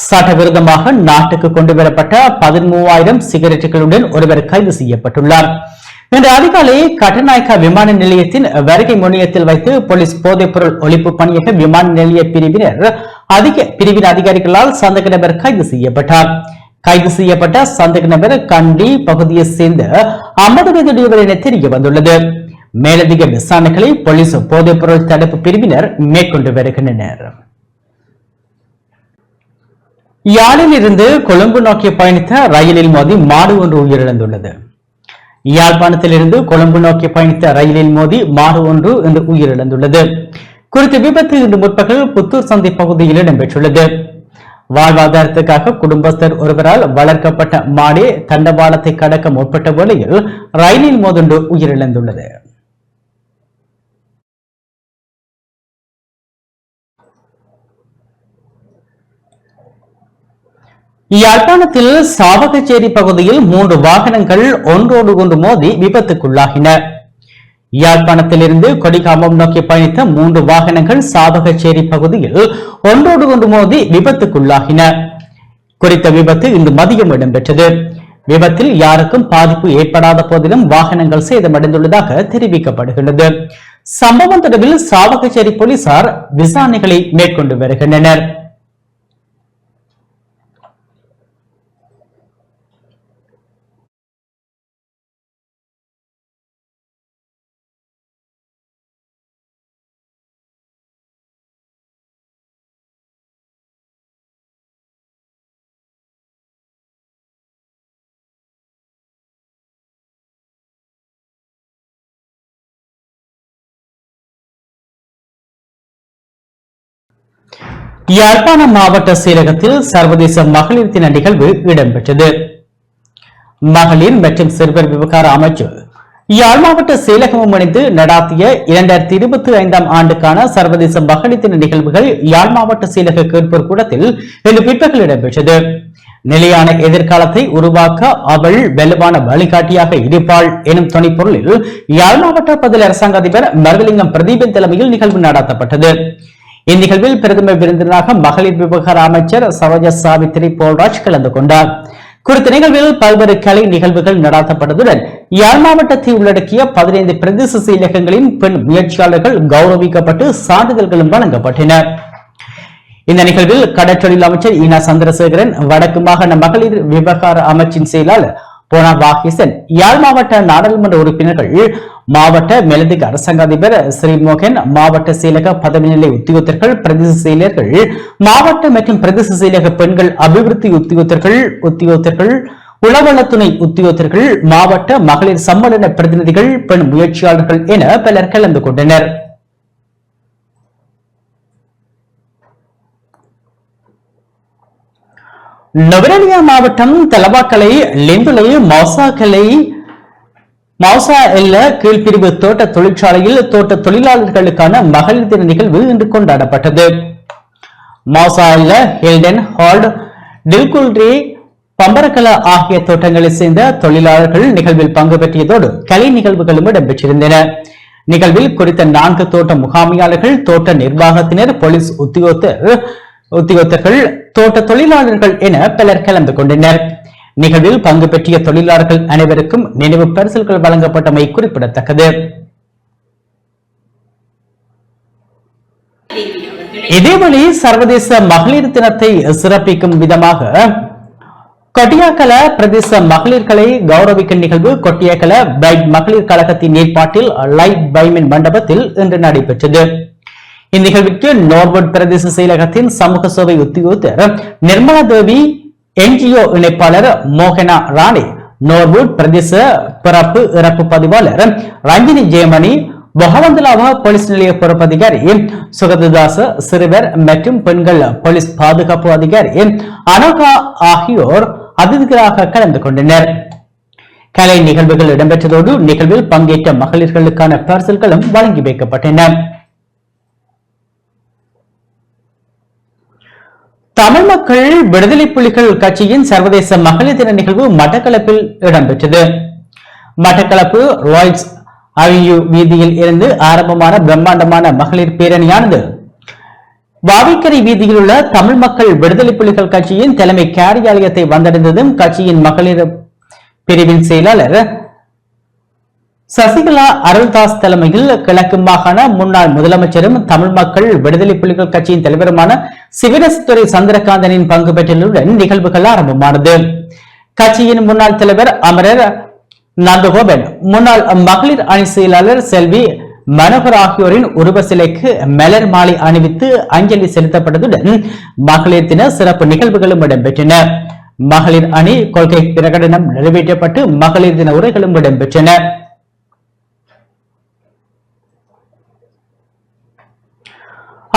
சட்டவிரோதமாக நாட்டுக்கு கொண்டு வரப்பட்ட 13,000 சிகரெட்டுகளுடன் ஒருவர் கைது செய்யப்பட்டுள்ளார். இன்று அதிகாலை கட்டுநாயக்க விமான நிலையத்தின் வருகை முனையத்தில் வைத்து போலீஸ் போதைப்பொருள் ஒழிப்பு பணியக விமான நிலைய பிரிவின் அதிகாரிகளால் சந்தேக நபர் கைது செய்யப்பட்டார். கைது செய்யப்பட்ட சந்தேக நபர் கண்டி பகுதியை சேர்ந்த 50 வயதுடையவர் என தெரிய வந்துள்ளது. மேலதிக விசாரணைகளை போலீஸ் போதைப்பொருள் தடுப்பு பிரிவினர் மேற்கொண்டு வருகின்றனர். யாழில் இருந்து கொழும்பு நோக்கி பயணித்த ரயிலில் மோதி மாடு ஒன்று உயிரிழந்துள்ளது. யாழ்ப்பாணத்தில் இருந்து கொழும்பு நோக்கி பயணித்த ரயிலில் மோதி மாடு ஒன்று இன்று உயிரிழந்துள்ளது. குறித்த விபத்து இன்று முற்பகல் புத்தூர் சந்தை பகுதியில் இடம்பெற்றுள்ளது. வாழ்வாதாரத்துக்காக குடும்பஸ்தர் ஒருவரால் வளர்க்கப்பட்ட மாடே தண்டவாளத்தை கடக்க முற்பட்ட வேளையில் ரயிலில் மோதுண்டு உயிரிழந்துள்ளது. யாழ்ப்பாணத்தில் சாவகச்சேரி பகுதியில் 3 வாகனங்கள் ஒன்றோடு ஒன்று மோதி விபத்துக்குள்ளாகின. யாழ்ப்பாணத்தில் இருந்து கொடிகாமம் நோக்கி பயணித்த 3 வாகனங்கள் சாவகச்சேரி பகுதியில் ஒன்றோடு ஒன்று மோதி விபத்துக்குள்ளாகின. குறித்த விபத்து இன்று மதியம் இடம்பெற்றது. விபத்தில் யாருக்கும் பாதிப்பு ஏற்படாத போதிலும் வாகனங்கள் சேதமடைந்துள்ளதாக தெரிவிக்கப்படுகிறது. சம்பவம் தொடர்பில் சாவகச்சேரி போலீசார் விசாரணைகளை மேற்கொண்டு வருகின்றனர். யாழ்ப்பாணம் மாவட்ட செயலகத்தில் சர்வதேச மகளிர் தின நிகழ்வு இடம்பெற்றது. மகளிர் மற்றும் சிறுவர் விவகார அமைச்சு யாழ் மாவட்ட செயலகம் இணைந்து நடாத்திய 2025ஆம் ஆண்டுக்கான சர்வதேச மகளிர் தின நிகழ்வுகள் யாழ் மாவட்ட செயலக கேட்போர் கூடத்தில் இன்று பிற்பகல் இடம்பெற்றது. நிலையான எதிர்காலத்தை உருவாக்க அவள் வலுவான வழிகாட்டியாக இருப்பாள் எனும் துணைப்பொருளில் யாழ் மாவட்ட பதில் அரசாங்க அதிபர் மருதலிங்கம் பிரதீபன் தலைமையில் நிகழ்வு நடத்தப்பட்டது. இந்நிகழ்வில் பிரதம விருந்தினராக மகளிர் விவகார அமைச்சர் சரோஜா சாவித்திரி போல்ராஜ் கலந்து கொண்டார். குறித்த நிகழ்வில் பல்வேறு கலை நிகழ்வுகள் நடத்தப்பட்டதுடன் யாழ் மாவட்டத்தை உள்ளடக்கிய 15 பிரதேச செயலகங்களின் பெண் முயற்சியாளர்கள் கௌரவிக்கப்பட்டு சான்றிதழ்களும் வழங்கப்பட்டன. இந்த நிகழ்வில் கடற்றொழில் அமைச்சர் ஈனா சந்திரசேகரன், வடக்கு மாகாண மகளிர் விவகார அமைச்சின் செயலாளர் போனா வாகேசன், யாழ் மாவட்ட நாடாளுமன்ற உறுப்பினர்கள், மாவட்ட மேலதிக அரசாங்க அதிபர் ஸ்ரீமோகன், மாவட்ட செயலக பதவி நிலை உத்தியோகத்தர்கள், பிரதேச செயலர்கள், மாவட்ட மற்றும் பிரதேச செயலக பெண்கள் அபிவிருத்தி உத்தியோகத்தர்கள், உளவளத்துணை உத்தியோகத்தர்கள், மாவட்ட மகளிர் சம்மேளன பிரதிநிதிகள், பெண் முயற்சியாளர்கள் என பலர் கலந்து கொண்டனர். நவரலியா மாவட்டம் தலவாக்கலை, லிந்துலை, மௌசா எல்ல கீழ்பிரிவு தோட்ட தொழிற்சாலையில் தோட்ட தொழிலாளர்களுக்கான மகளிர் தின நிகழ்வு இன்று கொண்டாடப்பட்டது. மௌசா எல்ல, ஹில்டன், ஹால்ட், டில்குல்ரி, பம்பரக்கல ஆகிய தோட்டங்களைச் சேர்ந்த தொழிலாளர்கள் நிகழ்வில் பங்கு பெற்றியதோடு கலை நிகழ்வுகளும் இடம்பெற்றிருந்தன. நிகழ்வில் குறித்த 4 தோட்ட முகாமியாளர்கள், தோட்ட நிர்வாகத்தினர், போலீஸ் உத்தியோகத்தர்கள், தோட்ட தொழிலாளர்கள் என பலர் கலந்து கொண்டனர். நிகழ்வில் பங்கு பெற்றிய தொழிலாளர்கள் அனைவருக்கும் நினைவு பரிசுகள் வழங்கப்பட்டமை குறிப்பிடத்தக்கது. இதேவழி சர்வதேச மகளிர் தினத்தை சிறப்பிக்கும் விதமாக கொட்டியாக்கல பிரதேச மகளிர்களை கௌரவிக்கும் நிகழ்வு கொட்டியாக்கல பைட் மகளிர் கழகத்தின் ஏற்பாட்டில் லைட் பைமின் மண்டபத்தில் இன்று நடைபெற்றது. இந்நிகழ்விற்கு நோர்வுட் பிரதேச செயலகத்தின் சமூக சேவை உத்தியோகத்தர் நிர்மலா தேவி, என்ஜிஓ இணைப்பாளர் மோகனா ராணி, நோர்வுட் பிரதேச பிறப்பு இறப்பு பதிவாளர் ரஞ்சினி ஜெயமணி, பகவந்தலாவா போலீஸ் நிலைய பொறுப்பதிகாரி சுகததாச, சிறுவர் மற்றும் பெண்கள் போலீஸ் பாதுகாப்பு அதிகாரி அனோகா ஆகியோர் அதிதிகளாக கலந்து கொண்டனர். கலை நிகழ்வுகள் இடம்பெற்றதோடு நிகழ்வில் பங்கேற்ற மகளிர்களுக்கான பரிசுகளும் வழங்கி வைக்கப்பட்டன. தமிழ் மக்கள் விடுதலை புலிகள் கட்சியின் சர்வதேச மகளிர் தின நிகழ்வு மட்டக்களப்பில் இடம்பெற்றது. மட்டக்களப்பு ராயல்ஸ் அவென்யூ வீதியில் இருந்து ஆரம்பமான பிரம்மாண்டமான மகளிர் பேரணியானது வாவிக்கரை வீதியில் உள்ள தமிழ் மக்கள் விடுதலை புலிகள் கட்சியின் தலைமை காரியாலயத்தை வந்தடைந்ததும் கட்சியின் மகளிர் பிரிவின் செயலாளர் சசிகலா அருள்தாஸ் தலைமையில் கிழக்கு மாகாண முன்னாள் முதலமைச்சரும் தமிழ் மக்கள் விடுதலை புலிகள் கட்சியின் தலைவருமான சிவனேஸ்வரி சந்திரகாந்தனின் பங்கு பெற்றலுடன் நிகழ்வுகள் ஆரம்பமானது. கட்சியின் முன்னாள் தலைவர் அமரர் நந்தகோபன், முன்னாள் மகளிர் அணி செயலாளர் செல்வி மனோகர் ஆகியோரின் உருவ சிலைக்கு மலர் மாலை அணிவித்து அஞ்சலி செலுத்தப்பட்டதுடன் மகளிர் தின சிறப்பு நிகழ்வுகளும் இடம்பெற்றன. மகளிர் அணி கொள்கை பிரகடனம் நிறைவேற்றப்பட்டு மகளிர் தின உரைகளும் இடம்பெற்றன.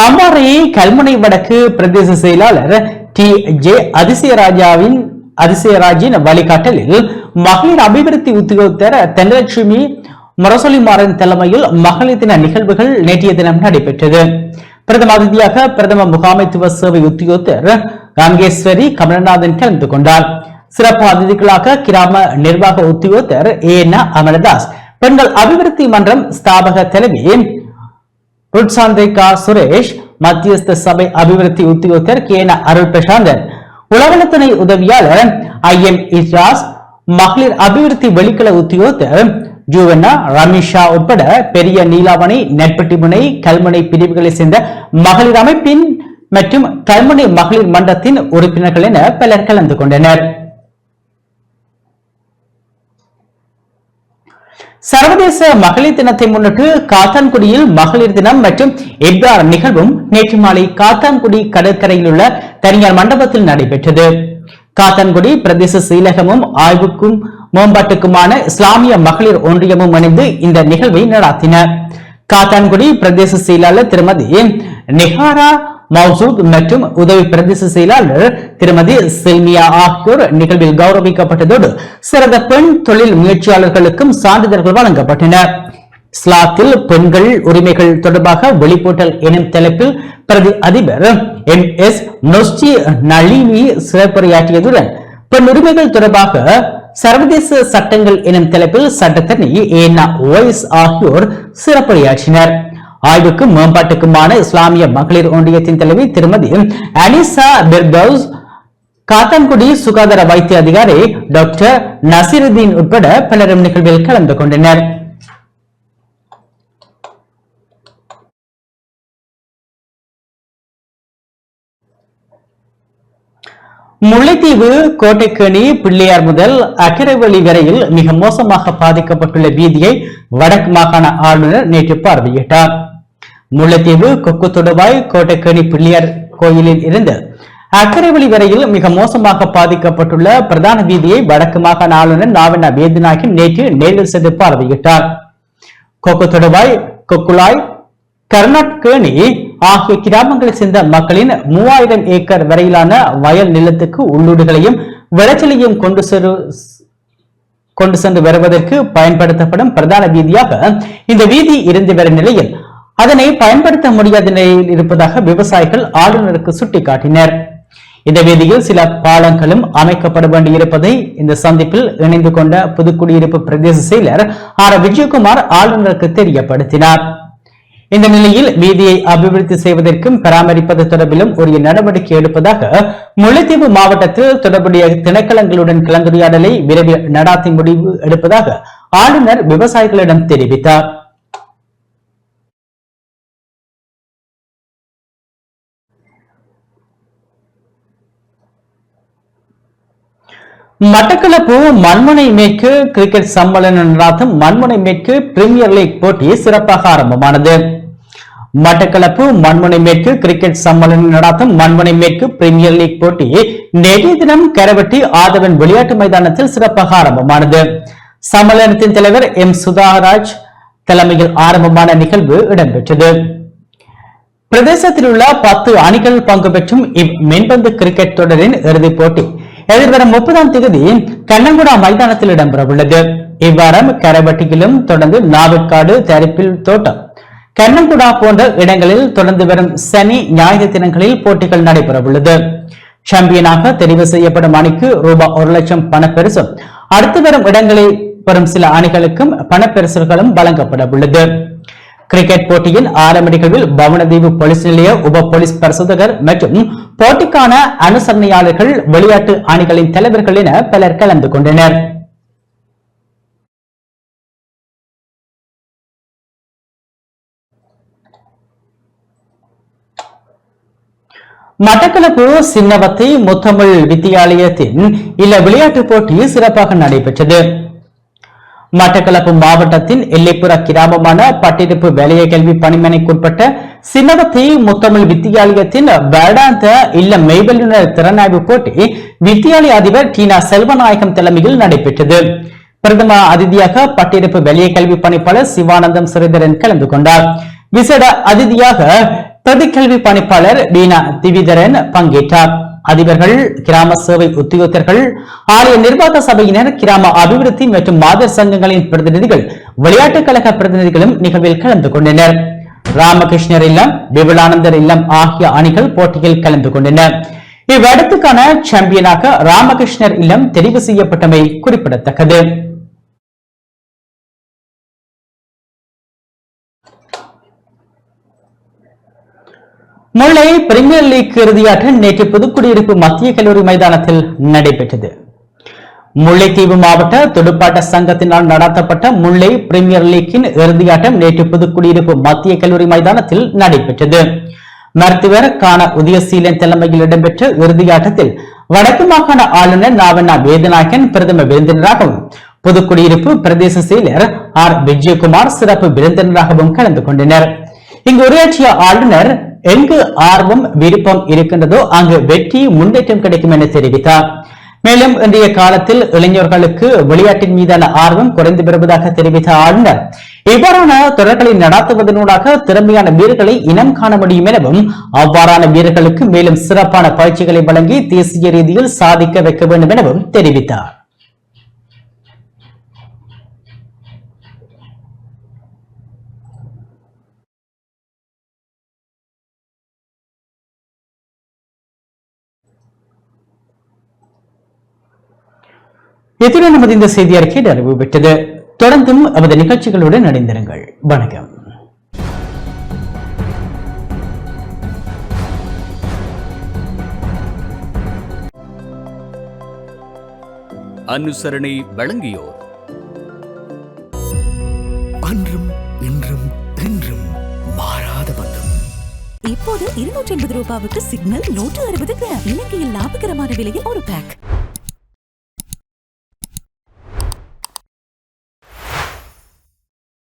அம்பாறை கல்முனை வடக்கு பிரதேச செயலாளர் டி.ஜே. அதிசயராஜின் வழிகாட்டலில் மகளிர் அபிவிருத்தி உத்தியோகத்தர் தனலட்சுமி முரசொலிமாறன் தலைமையில் மகளிர் தின நிகழ்வுகள் நேற்றைய தினம் நடைபெற்றது. பிரதம அதிதியாக பிரதம முகாமைத்துவ சேவை உத்தியோகத்தர் காங்கேஸ்வரி கமலநாதன் கலந்து கொண்டார். சிறப்பு அதிதிகளாக கிராம நிர்வாக உத்தியோகத்தர் ஏ.என். அமரதாஸ், பெண்கள் அபிவிருத்தி மன்றம் ஸ்தாபக தலைவி ருட்சாந்திரிகா சுரேஷ், மத்தியஸ்த சபை அபிவிருத்தி உத்தியோகத்தர் கே.என். அருள் பிரசாந்தன், உளவளத்துணை உதவியாளர் ஐ.எம். இஜாஸ், மகளிர் அபிவிருத்தி வெளிக்கள உத்தியோகத்தர் ஜூவன்னா ரமீஷா உட்பட பெரிய நீலாவணை, நெற்பட்டிமுனை, கல்முனை பிரிவுகளை சேர்ந்த மகளிர் அமைப்பின் மற்றும் கல்முனை மகளிர் மன்றத்தின் உறுப்பினர்கள் என பலர் கலந்து கொண்டனர். சர்வதேச மகளிர் தினத்தை முன்னிட்டு காத்தான்குடியில் மகளிர் தினம் மற்றும் இப்தார் நிகழ்வும் நேற்று மாலை காத்தான்குடி கடற்கரையில் உள்ள தனியார் மண்டபத்தில் நடைபெற்றது. காத்தான்குடி பிரதேச செயலகமும் ஆய்வுக்கும் மேம்பாட்டுக்குமான இஸ்லாமிய மகளிர் ஒன்றியமும் இணைந்து இந்த நிகழ்வை நடாத்தின. காத்தான்குடி பிரதேச செயலாளர் திருமதி நிஹாரா மௌசூத் மற்றும் உதவி பிரதேச செயலாளர் திருமதி செல்மியா ஆகியோர் நிகழ்வில் கௌரவிக்கப்பட்டதோடு சிறந்த பெண் தொழில் முயற்சியாளர்களுக்கும் சான்றிதழ்கள் வழங்கப்பட்டன. ஸ்லாத்தில் பெண்கள் உரிமைகள் தொடர்பாக வெளிப்பூட்டல் எனும் தலைப்பில் பிரதி அதிபர் MS நொஸ்டி நளினி சிறப்புரையாற்றியதுடன் பெண் உரிமைகள் தொடர்பாக சர்வதேச சட்டங்கள் எனும் தலைப்பில் சட்டத்தரணி ஏனா ஒய்ஸ் ஆகியோர் சிறப்புரையாற்றினர். ஆய்வுக்கு மேம்பாட்டுக்குமான இஸ்லாமிய மகளிர் ஒன்றியத்தின் தலைவி திருமதி அனிசா பெர்தௌஸ், காத்தான்குடி சுகாதார வைத்திய அதிகாரி டாக்டர் நசீருதீன் உட்பட பலரும் நிகழ்வில் கலந்து கொண்டனர். முல்லைத்தீவு கோட்டைக்கேணி பிள்ளையார் முதல் அக்கரைவெளி வரையில் மிக மோசமாக பாதிக்கப்பட்டுள்ள வீதியை வடக்கு மாகாண ஆளுநர் நேற்று பார்வையிட்டார். முல்லைத்தீவு கொக்கு தொடுவாய் கோட்டைக்கேணி பிள்ளையார் கோயிலில் இருந்து அக்கரைவெளி வரையில் மிக மோசமாக பாதிக்கப்பட்டுள்ள பிரதான வீதியை வடக்கு மாகாண ஆளுநர் நாவண்ணா வேதநாயகி நேற்று நேரில் சென்று பார்வையிட்டார். கொக்கு தொடுவாய், கொக்குலாய், கர்நாட்கேணி ஆகிய கிராமங்களைச் சேர்ந்த மக்களின் 3000 ஏக்கர் வரையிலான வயல் நிலத்துக்கு உள்ளீடுகளையும் விளைச்சலையும் கொண்டு சென்று வருவதற்கு பயன்படுத்தப்படும் பிரதான வீதியாக இந்த வீதி இருந்து வரும் நிலையில் அதனை பயன்படுத்த முடியாத நிலையில் இருப்பதாக விவசாயிகள் ஆளுநருக்கு சுட்டிக்காட்டினர். இந்த வீதியில் சில பாலங்களும் அமைக்கப்பட வேண்டியிருப்பதை இந்த சந்திப்பில் இணைந்து கொண்ட புதுக்குடியிருப்பு பிரதேச செயலர் ஆர் விஜயகுமார் ஆளுநருக்கு தெரியப்படுத்தினார். இந்த நிலையில் வீதியை அபிவிருத்தி செய்வதற்கும் பராமரிப்பது தொடர்பிலும் உரிய நடவடிக்கை எடுப்பதாக முல்லைத்தீவு மாவட்டத்தில் தொடர்புடைய திணைக்களங்களுடன் கலந்துரையாடலை விரைவில் நடாத்தி முடிவு எடுப்பதாக ஆளுநர் விவசாயிகளிடம் தெரிவித்தார். மட்டக்களப்பு மண்முனை மேற்கு கிரிக்கெட் சம்மேளனம் நடாத்தும் மண்முனை மேற்கு பிரீமியர் லீக் போட்டி சிறப்பாக ஆரம்பமானது. மட்டக்களப்பு மண்முனை மேற்கு கிரிக்கெட் சம்மேளனம் நடாத்தும் மண்முனை மேற்கு பிரீமியர் லீக் போட்டி நேற்றைய தினம் கரவட்டி ஆதவன் விளையாட்டு மைதானத்தில் சிறப்பாக ஆரம்பமானது. சம்மேளனத்தின் தலைவர் M சுதாராஜ் தலைமையில் ஆரம்பமான நிகழ்வு இடம்பெற்றது. பிரதேசத்தில் உள்ள 10 அணிகள் பங்கு பெற்றும் இம்மென்பந்து கிரிக்கெட் தொடரின் இறுதிப் போட்டி எதிர்வரும் 30ஆம் தேதி கண்ணங்குடா மைதானத்தில் இடம்பெறவுள்ளது. இவ்வாரம் கரவட்டியிலும் தொடர்ந்து நாவற்காடு, தரிப்பில் தோட்டம், கண்ணங்குடா போன்ற இடங்களில் தொடர்ந்து வரும் சனி ஞாயிறு தினங்களில் போட்டிகள் நடைபெறவுள்ளது. சாம்பியனாக தெரிவு செய்யப்படும் அணிக்கு ரூபாய் 1 லட்சம் பணப்பரிசும், அடுத்து வரும் இடங்களில் வரும் சில அணிகளுக்கும் பணப்பரிசுகளும் வழங்கப்பட உள்ளது. கிரிக்கெட் போட்டியின் ஆரம்ப நிகழ்வில் பவனதீவு போலீஸ் நிலைய உப போலீஸ் பரிசோதகர் மற்றும் போட்டிக்கான அனுசரணையாளர்கள், விளையாட்டு அணிகளின் தலைவர்கள் என பலர் கலந்து கொண்டனர். மட்டக்களப்பு சின்னவத்தை முத்தமிழ் வித்தியாலயத்தின் இல்ல விளையாட்டுப் போட்டி சிறப்பாக நடைபெற்றது. மட்டக்களப்பு மாவட்டத்தின் எல்லைப்புற கிராமமான பட்டிருப்பு வேலைய கல்வி பணிமனைக்குட்பட்ட சின்னவத்தை முத்தமிழ் வித்தியாலயத்தின் வருடாந்த இல்ல மெய்வல்லுநர் திறனாய்வு போட்டி வித்தியாலய அதிபர் டீனா செல்வநாயகம் தலைமையில் நடைபெற்றது. பிரதம அதிதியாக பட்டிருப்பு வேலைய கல்வி பணிப்பாளர் சிவானந்தம் சிறிதரன் கலந்து கொண்டார். விசேட அதிதியாக பிரதிக்கல்வி பணிப்பாளர் வீணா திவிதரன் பங்கேற்றார். அதிபர்கள், கிராம சேவை உத்தியோகத்தர்கள், ஆலய நிர்வாக சபையினர், கிராம அபிவிருத்தி மற்றும் மாதர் சங்கங்களின் பிரதிநிதிகள், விளையாட்டுக் கழக பிரதிநிதிகளும் நிகழ்வில் கலந்து கொண்டனர். ராமகிருஷ்ணர் இல்லம், விபுலானந்தர் இல்லம் ஆகிய அணிகள் போட்டியில் கலந்து கொண்டனர். இவ்வடத்துக்கான சாம்பியனாக ராமகிருஷ்ணர் இல்லம் தெரிவு செய்யப்பட்டமை குறிப்பிடத்தக்கது. முல்லை பிரீமியர் லீக் இறுதியாட்டம் நேற்று புதுக்குடியிருப்பு மத்திய கல்லூரி மைதானத்தில் நடைபெற்றது. முல்லைத்தீவு மாவட்ட துடுப்பாட்ட சங்கத்தினால் நடத்தப்பட்ட முல்லை பிரீமியர் லீக்கின் இறுதியாட்டம் நேற்று புதுக்குடியிருப்பு மத்திய கல்லூரி மைதானத்தில் நடைபெற்றது. மருத்துவர் கான உதயசீலன் தலைமையில் இடம்பெற்ற இறுதியாட்டத்தில் வடக்கு மாகாண ஆளுநர் நாவண்ணா வேதநாயகன் பிரதம விருந்தினராகவும், புதுக்குடியிருப்பு பிரதேச செயலர் ஆர் விஜயகுமார் சிறப்பு விருந்தினராகவும் கலந்து கொண்டனர். இங்கு உரையாற்றிய ஆளுநர், எங்கு ஆர்வம் விருப்பம் இருக்கின்றதோ அங்கு வெற்றி முன்னேற்றம் கிடைக்கும் என தெரிவித்தார். மேலும் இன்றைய காலத்தில் இளைஞர்களுக்கு விளையாட்டின் மீதான ஆர்வம் குறைந்து வருவதாக தெரிவித்த ஆளுநர், இவ்வாறான தொடர்களை நடத்துவதனூடாக திறமையான வீரர்களை இனம் காண முடியும் எனவும், அவ்வாறான வீரர்களுக்கு மேலும் சிறப்பான பயிற்சிகளை வழங்கி தேசிய ரீதியில் சாதிக்க வைக்க வேண்டும் எனவும் தெரிவித்தார். இத்துடன் நமது இந்த செய்தி அறிக்கை நிறைவு பெற்றது. தொடர்ந்தும் நமது நிகழ்ச்சிகளுடன் இணைந்திருங்கள். வணக்கம். அனுசரணை வழங்கியோர் அன்றும் இன்றும் என்றும் மாறாத பந்தம். இப்போது 280 ரூபாவுக்கு சிக்னல் 160 கிராம். இலங்கையில் லாபகரமான விலையில் ஒரு பேக்.